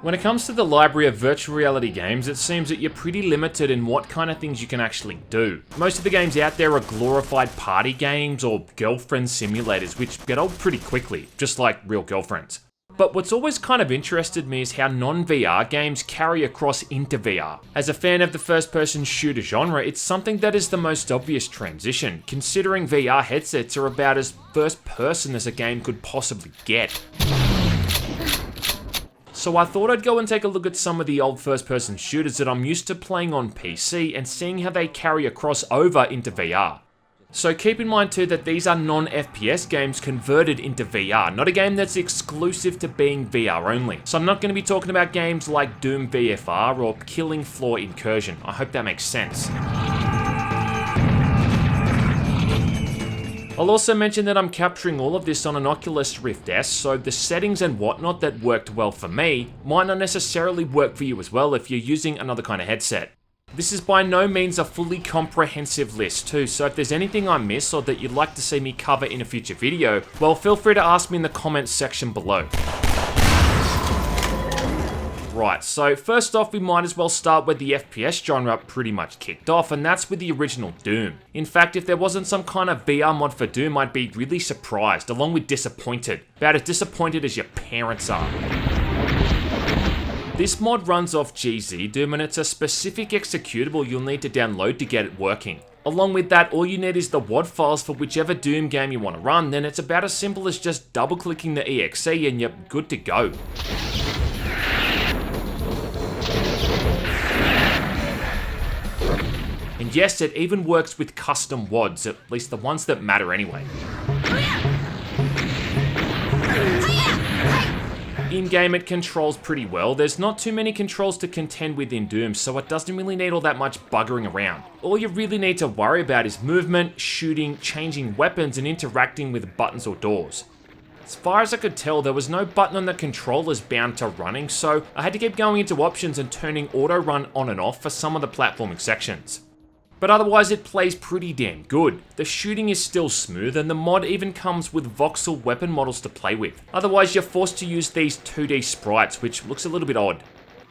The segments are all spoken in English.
When it comes to the library of virtual reality games, it seems that you're pretty limited in what kind of things you can actually do. Most of the games out there are glorified party games or girlfriend simulators, which get old pretty quickly, just like real girlfriends. But what's always kind of interested me is how non-VR games carry across into VR. As a fan of the first-person shooter genre, it's something that is the most obvious transition, considering VR headsets are about as first-person as a game could possibly get. So I thought I'd go and take a look at some of the old first-person shooters that I'm used to playing on PC and seeing how they carry across over into VR. So keep in mind too that these are non-FPS games converted into VR, not a game that's exclusive to being VR only. So I'm not going to be talking about games like Doom VFR or Killing Floor Incursion. I hope that makes sense. I'll also mention that I'm capturing all of this on an Oculus Rift S, so the settings and whatnot that worked well for me might not necessarily work for you as well if you're using another kind of headset. This is by no means a fully comprehensive list too, so if there's anything I miss or that you'd like to see me cover in a future video, well, feel free to ask me in the comments section below. Right, so first off, we might as well start where the FPS genre pretty much kicked off, and that's with the original Doom. In fact, if there wasn't some kind of VR mod for Doom, I'd be really surprised, along with disappointed. About as disappointed as your parents are. This mod runs off GZ Doom, and it's a specific executable you'll need to download to get it working. Along with that, all you need is the WAD files for whichever Doom game you want to run, then it's about as simple as just double clicking the exe and you're good to go. And yes, it even works with custom WADs, at least the ones that matter anyway. In-game it controls pretty well. There's not too many controls to contend with in Doom, so it doesn't really need all that much buggering around. All you really need to worry about is movement, shooting, changing weapons, and interacting with buttons or doors. As far as I could tell, there was no button on the controllers bound to running, so I had to keep going into options and turning auto run on and off for some of the platforming sections. But otherwise it plays pretty damn good. The shooting is still smooth, and the mod even comes with voxel weapon models to play with. Otherwise you're forced to use these 2D sprites, which looks a little bit odd.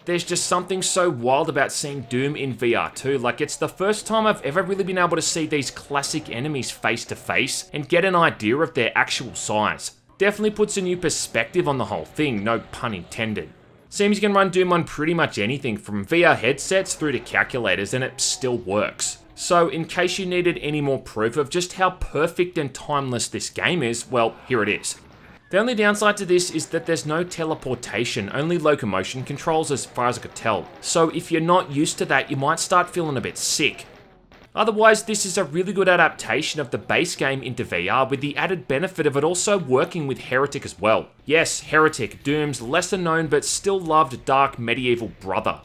There's just something so wild about seeing Doom in VR too, like it's the first time I've ever really been able to see these classic enemies face to face and get an idea of their actual size. Definitely puts a new perspective on the whole thing, no pun intended. Seems you can run Doom on pretty much anything from VR headsets through to calculators, and it still works. So in case you needed any more proof of just how perfect and timeless this game is, well, here it is. The only downside to this is that there's no teleportation, only locomotion controls as far as I could tell. So if you're not used to that, you might start feeling a bit sick. Otherwise, this is a really good adaptation of the base game into VR, with the added benefit of it also working with Heretic as well. Yes, Heretic, Doom's lesser known but still loved dark medieval brother.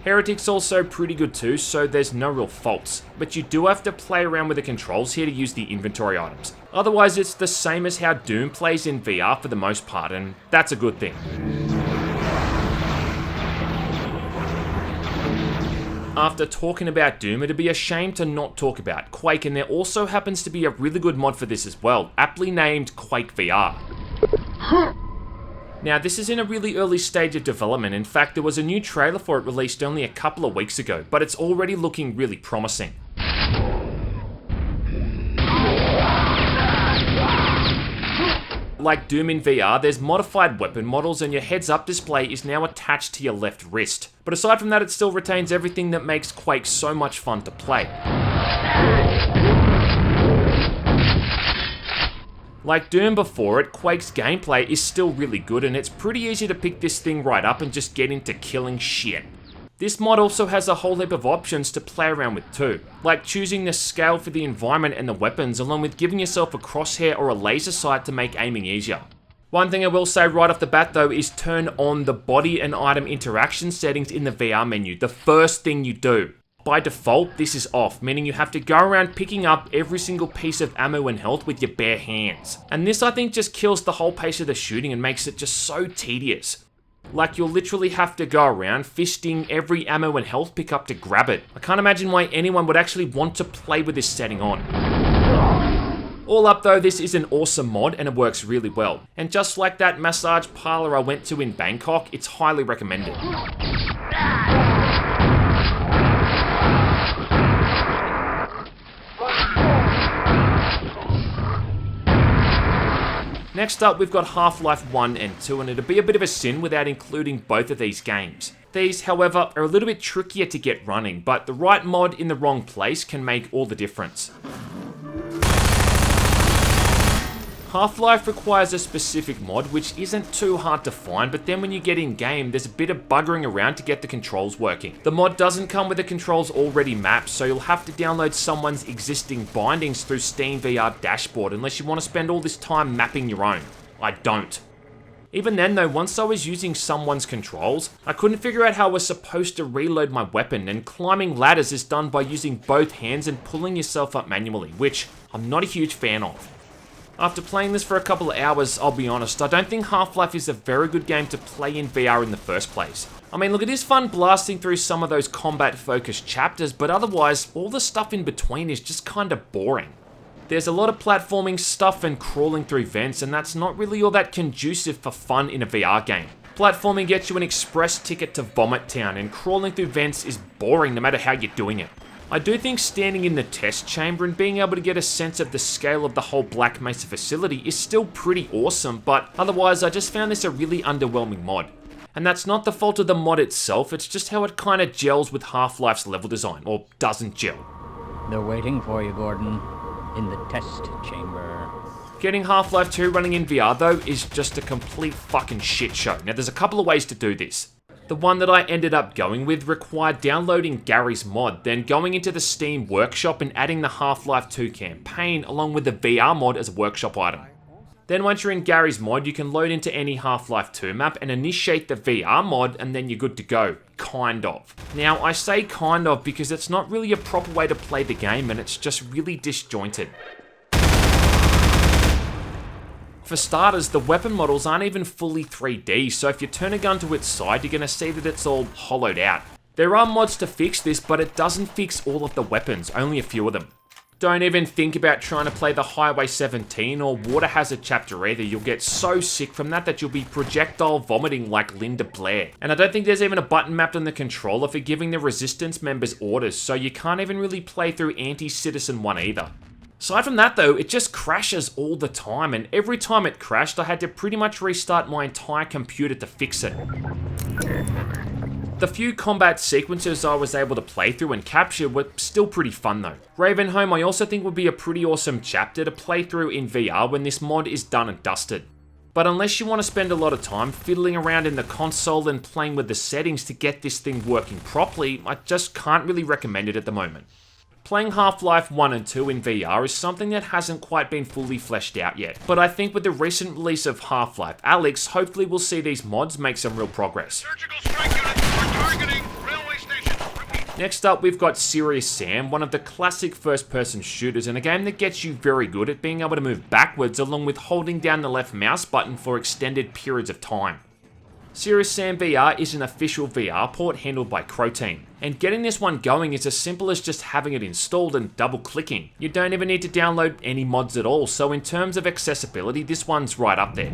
Heretic's also pretty good too, so there's no real faults, but you do have to play around with the controls here to use the inventory items. Otherwise, it's the same as how Doom plays in VR for the most part, and that's a good thing. After talking about Doom, it'd be a shame to not talk about Quake, and there also happens to be a really good mod for this as well, aptly named Quake VR. Now, this is in a really early stage of development. In fact, there was a new trailer for it released only a couple of weeks ago, but it's already looking really promising. Like Doom in VR, there's modified weapon models, and your heads-up display is now attached to your left wrist. But aside from that, it still retains everything that makes Quake so much fun to play. Like Doom before it, Quake's gameplay is still really good, and it's pretty easy to pick this thing right up and just get into killing shit. This mod also has a whole heap of options to play around with too, like choosing the scale for the environment and the weapons, along with giving yourself a crosshair or a laser sight to make aiming easier. One thing I will say right off the bat though is turn on the body and item interaction settings in the VR menu, the first thing you do. By default, this is off, meaning you have to go around picking up every single piece of ammo and health with your bare hands. And this I think just kills the whole pace of the shooting and makes it just so tedious. Like you'll literally have to go around fisting every ammo and health pickup to grab it. I can't imagine why anyone would actually want to play with this setting on. All up though, this is an awesome mod and it works really well. And just like that massage parlor I went to in Bangkok, it's highly recommended. Next up, we've got Half-Life 1 and 2, and it'd be a bit of a sin without including both of these games. These, however, are a little bit trickier to get running, but the right mod in the wrong place can make all the difference. Half-Life requires a specific mod, which isn't too hard to find, but then when you get in game, there's a bit of buggering around to get the controls working. The mod doesn't come with the controls already mapped, so you'll have to download someone's existing bindings through Steam VR Dashboard, unless you want to spend all this time mapping your own. I don't. Even then though, once I was using someone's controls, I couldn't figure out how I was supposed to reload my weapon, and climbing ladders is done by using both hands and pulling yourself up manually, which I'm not a huge fan of. After playing this for a couple of hours, I'll be honest, I don't think Half-Life is a very good game to play in VR in the first place. I mean, look, it is fun blasting through some of those combat-focused chapters, but otherwise, all the stuff in between is just kinda boring. There's a lot of platforming stuff and crawling through vents, and that's not really all that conducive for fun in a VR game. Platforming gets you an express ticket to Vomit Town, and crawling through vents is boring no matter how you're doing it. I do think standing in the test chamber and being able to get a sense of the scale of the whole Black Mesa facility is still pretty awesome, but otherwise I just found this a really underwhelming mod. And that's not the fault of the mod itself, it's just how it kinda gels with Half-Life's level design, or doesn't gel. They're waiting for you, Gordon, in the test chamber. Getting Half-Life 2 running in VR though is just a complete fucking shit show. Now there's a couple of ways to do this. The one that I ended up going with required downloading Gary's mod, then going into the Steam workshop and adding the Half-Life 2 campaign along with the VR mod as a workshop item. Then once you're in Gary's mod, you can load into any Half-Life 2 map and initiate the VR mod, and then you're good to go. Kind of. Now I say kind of because it's not really a proper way to play the game and it's just really disjointed. For starters, the weapon models aren't even fully 3D, so if you turn a gun to its side, you're going to see that it's all hollowed out. There are mods to fix this, but it doesn't fix all of the weapons, only a few of them. Don't even think about trying to play the Highway 17 or Water Hazard chapter either, you'll get so sick from that you'll be projectile vomiting like Linda Blair. And I don't think there's even a button mapped on the controller for giving the Resistance members orders, so you can't even really play through Anti-Citizen 1 either. Aside from that though, it just crashes all the time, and every time it crashed I had to pretty much restart my entire computer to fix it. The few combat sequences I was able to play through and capture were still pretty fun though. Ravenholm I also think would be a pretty awesome chapter to play through in VR when this mod is done and dusted. But unless you want to spend a lot of time fiddling around in the console and playing with the settings to get this thing working properly, I just can't really recommend it at the moment. Playing Half-Life 1 and 2 in VR is something that hasn't quite been fully fleshed out yet, but I think with the recent release of Half-Life Alyx, hopefully we'll see these mods make some real progress. Surgical strike units are targeting railway station. Repeat. Next up, we've got Serious Sam, one of the classic first-person shooters, and a game that gets you very good at being able to move backwards along with holding down the left mouse button for extended periods of time. Serious Sam VR is an official VR port handled by Croteam, and getting this one going is as simple as just having it installed and double clicking. You don't even need to download any mods at all, so in terms of accessibility, this one's right up there.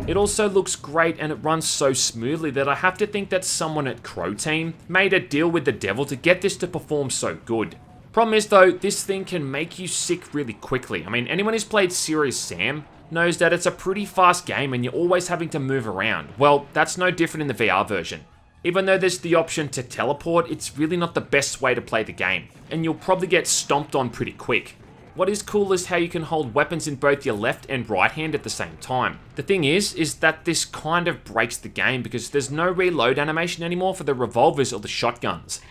It also looks great and it runs so smoothly that I have to think that someone at Croteam made a deal with the devil to get this to perform so good. Problem is though, this thing can make you sick really quickly. I mean, anyone who's played Serious Sam knows that it's a pretty fast game and you're always having to move around. Well, that's no different in the VR version. Even though there's the option to teleport, it's really not the best way to play the game, and you'll probably get stomped on pretty quick. What is cool is how you can hold weapons in both your left and right hand at the same time. The thing is that this kind of breaks the game because there's no reload animation anymore for the revolvers or the shotguns.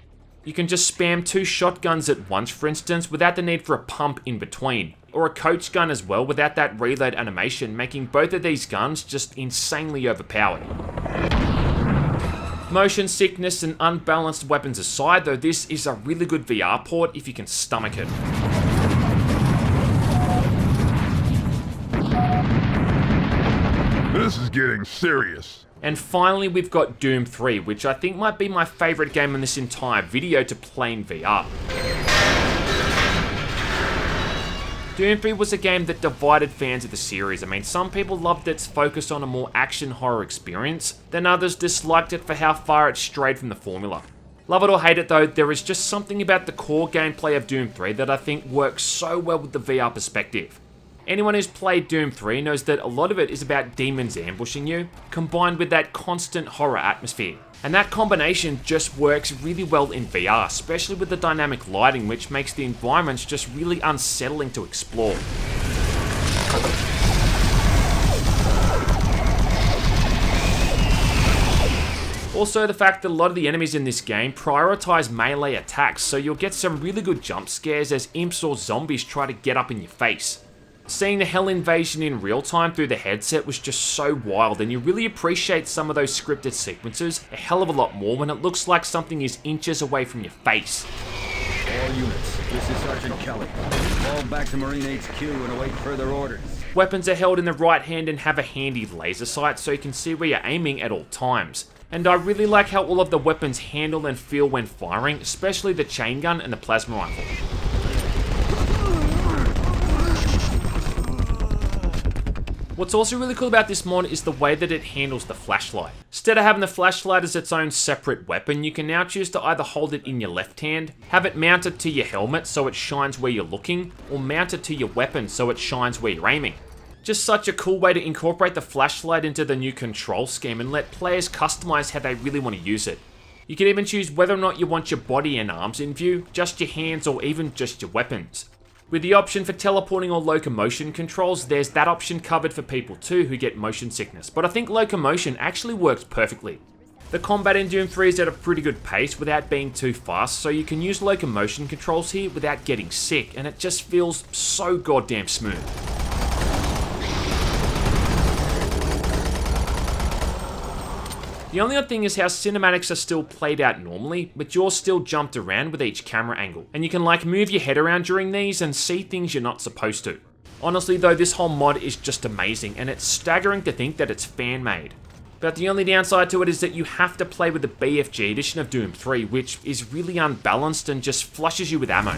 You can just spam 2 shotguns at once, for instance, without the need for a pump in between. Or a coach gun as well without that reload animation, making both of these guns just insanely overpowered. Motion sickness and unbalanced weapons aside though, this is a really good VR port if you can stomach it. This is getting serious. And finally we've got Doom 3, which I think might be my favourite game in this entire video to play in VR. Doom 3 was a game that divided fans of the series. I mean, some people loved its focus on a more action horror experience, then others disliked it for how far it strayed from the formula. Love it or hate it though, there is just something about the core gameplay of Doom 3 that I think works so well with the VR perspective. Anyone who's played Doom 3 knows that a lot of it is about demons ambushing you, combined with that constant horror atmosphere. And that combination just works really well in VR, especially with the dynamic lighting, which makes the environments just really unsettling to explore. Also, the fact that a lot of the enemies in this game prioritize melee attacks, so you'll get some really good jump scares as imps or zombies try to get up in your face. Seeing the Hell Invasion in real time through the headset was just so wild, and you really appreciate some of those scripted sequences a hell of a lot more when it looks like something is inches away from your face. All units, this is Sergeant Kelly. Fall back to Marine HQ and await further orders. Weapons are held in the right hand and have a handy laser sight so you can see where you're aiming at all times. And I really like how all of the weapons handle and feel when firing, especially the chain gun and the plasma rifle. What's also really cool about this mod is the way that it handles the flashlight. Instead of having the flashlight as its own separate weapon, you can now choose to either hold it in your left hand, have it mounted to your helmet so it shines where you're looking, or mount it to your weapon so it shines where you're aiming. Just such a cool way to incorporate the flashlight into the new control scheme and let players customize how they really want to use it. You can even choose whether or not you want your body and arms in view, just your hands, or even just your weapons. With the option for teleporting or locomotion controls, there's that option covered for people too who get motion sickness, but I think locomotion actually works perfectly. The combat in Doom 3 is at a pretty good pace without being too fast, so you can use locomotion controls here without getting sick, and it just feels so goddamn smooth. The only odd thing is how cinematics are still played out normally, but you're still jumped around with each camera angle, and you can like move your head around during these and see things you're not supposed to. Honestly though, this whole mod is just amazing, and it's staggering to think that it's fan made. But the only downside to it is that you have to play with the BFG edition of Doom 3, which is really unbalanced and just flushes you with ammo.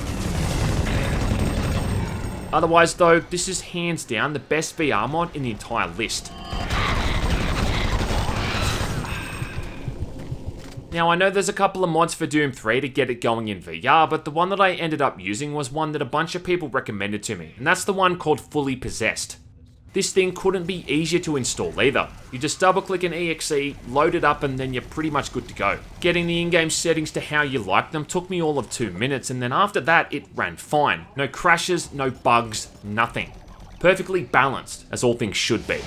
Otherwise though, this is hands down the best VR mod in the entire list. Now I know there's a couple of mods for Doom 3 to get it going in VR, but the one that I ended up using was one that a bunch of people recommended to me, and that's the one called Fully Possessed. This thing couldn't be easier to install either. You just double click an exe, load it up, and then you're pretty much good to go. Getting the in-game settings to how you like them took me all of 2 minutes, and then after that it ran fine. No crashes, no bugs, nothing. Perfectly balanced, as all things should be.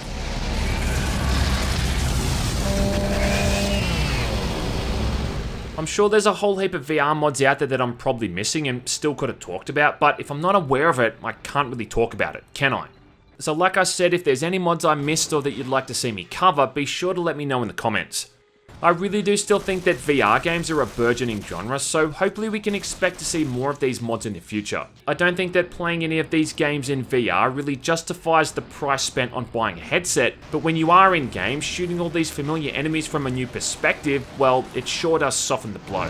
I'm sure there's a whole heap of VR mods out there that I'm probably missing and still could have talked about, but if I'm not aware of it, I can't really talk about it, can I? So like I said, if there's any mods I missed or that you'd like to see me cover, be sure to let me know in the comments. I really do still think that VR games are a burgeoning genre, so hopefully we can expect to see more of these mods in the future. I don't think that playing any of these games in VR really justifies the price spent on buying a headset, but when you are in game, shooting all these familiar enemies from a new perspective, well, it sure does soften the blow.